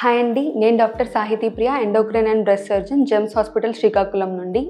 Hi అండి, నేను doctor Sahithi Priya, endocrine and breast surgeon, GEMS hospital Srikakulam నుండి.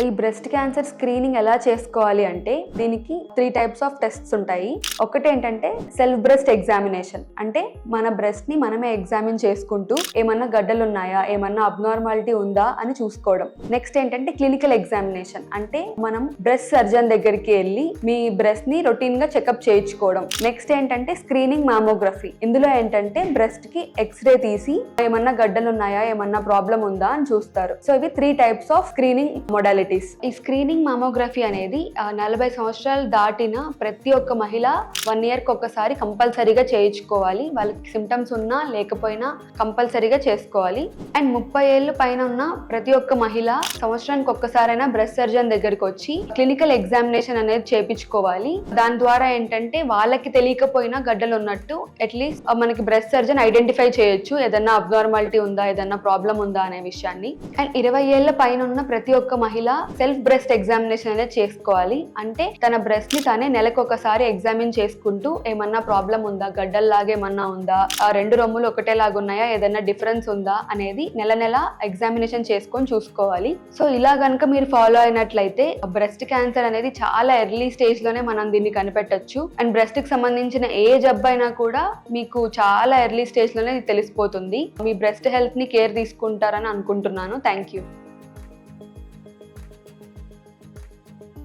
ఈ బ్రెస్ట్ క్యాన్సర్ స్క్రీనింగ్ ఎలా చేసుకోవాలి అంటే దీనికి 3 టైప్స్ ఆఫ్ టెస్ట్స్ ఉంటాయి. ఒకటి ఏంటంటే సెల్ఫ్ బ్రెస్ట్ ఎగ్జామినేషన్, అంటే మన బ్రెస్ట్ ని మనమే ఎగ్జామిన్ చేసుకుంటూ ఏమన్నా గడ్డలు ఉన్నాయా, ఏమన్నా అబ్నార్మాలిటీ ఉందా అని చూసుకోవడం. నెక్స్ట్ ఏంటంటే క్లినికల్ ఎగ్జామినేషన్, అంటే మనం బ్రెస్ట్ సర్జన్ దగ్గరికి వెళ్ళి మీ బ్రెస్ట్ ని రొటీన్ గా చెకప్ చేయించుకోవడం. నెక్స్ట్ ఏంటంటే స్క్రీనింగ్ మామోగ్రఫీ, ఇందులో ఏంటంటే బ్రెస్ట్ కి ఎక్స్రే తీసి ఏమన్నా గడ్డలు ఉన్నాయా, ఏమన్నా ప్రాబ్లం ఉందా అని చూస్తారు. సో ఇవి 3 టైప్స్ ఆఫ్ స్క్రీనింగ్ మోడాలిటీస్. ఈ స్క్రీనింగ్ మామోగ్రఫీ అనేది 40 సంవత్సరాలు దాటిన ప్రతి ఒక్క మహిళ 1 year కి ఒకసారి కంపల్సరీగా చేయించుకోవాలి. వాళ్ళకి సిమ్టమ్స్ ఉన్నా లేకపోయినా కంపల్సరీగా చేసుకోవాలి. అండ్ 30 ఏళ్ళు పైన ఉన్న ప్రతి ఒక్క మహిళ సంవత్సరానికి ఒక్కసారైనా బ్రెస్ట్ సర్జన్ దగ్గరికి వచ్చి క్లినికల్ ఎగ్జామినేషన్ అనేది చేయించుకోవాలి. దాని ద్వారా ఏంటంటే వాళ్ళకి తెలియకపోయినా గడ్డలు ఉన్నట్టు అట్లీస్ట్ మనకి బ్రెస్ట్ సర్జన్ ఐడెంటిఫై చేయొచ్చు, ఏదన్నా అబ్నార్మాలిటీ ఉందా, ఏదన్నా ప్రాబ్లం ఉందా అనే విషయాన్ని. అండ్ 20 ఏళ్ల పైన ఉన్న ప్రతి ఒక్క మహిళ సెల్ఫ్ బ్రెస్ట్ ఎగ్జామినేషన్ అనేది చేసుకోవాలి. అంటే తన బ్రెస్ట్ ని తానే నెలకు ఒకసారి ఎగ్జామిన్ చేసుకుంటూ ఏమన్నా ప్రాబ్లం ఉందా, గడ్డల్లాగా ఏమన్నా ఉందా, ఆ 2 రొమ్ములు ఒకటేలాగా ఉన్నాయా, ఏదైనా డిఫరెన్స్ ఉందా అనేది నెల ఎగ్జామినేషన్ చేసుకొని చూసుకోవాలి. సో ఇలా గనుక మీరు ఫాలో అయినట్లయితే బ్రెస్ట్ క్యాన్సర్ అనేది చాలా ఎర్లీ స్టేజ్ లోనే మనం దీన్ని కనిపెట్టొచ్చు. అండ్ బ్రెస్ట్ కి సంబంధించిన ఏ జబ్బు అయినా కూడా మీకు చాలా ఎర్లీ స్టేజ్ లోనే తెలిసిపోతుంది. మీ బ్రెస్ట్ హెల్త్ ని కేర్ తీసుకుంటారని అనుకుంటున్నాను. Thank you.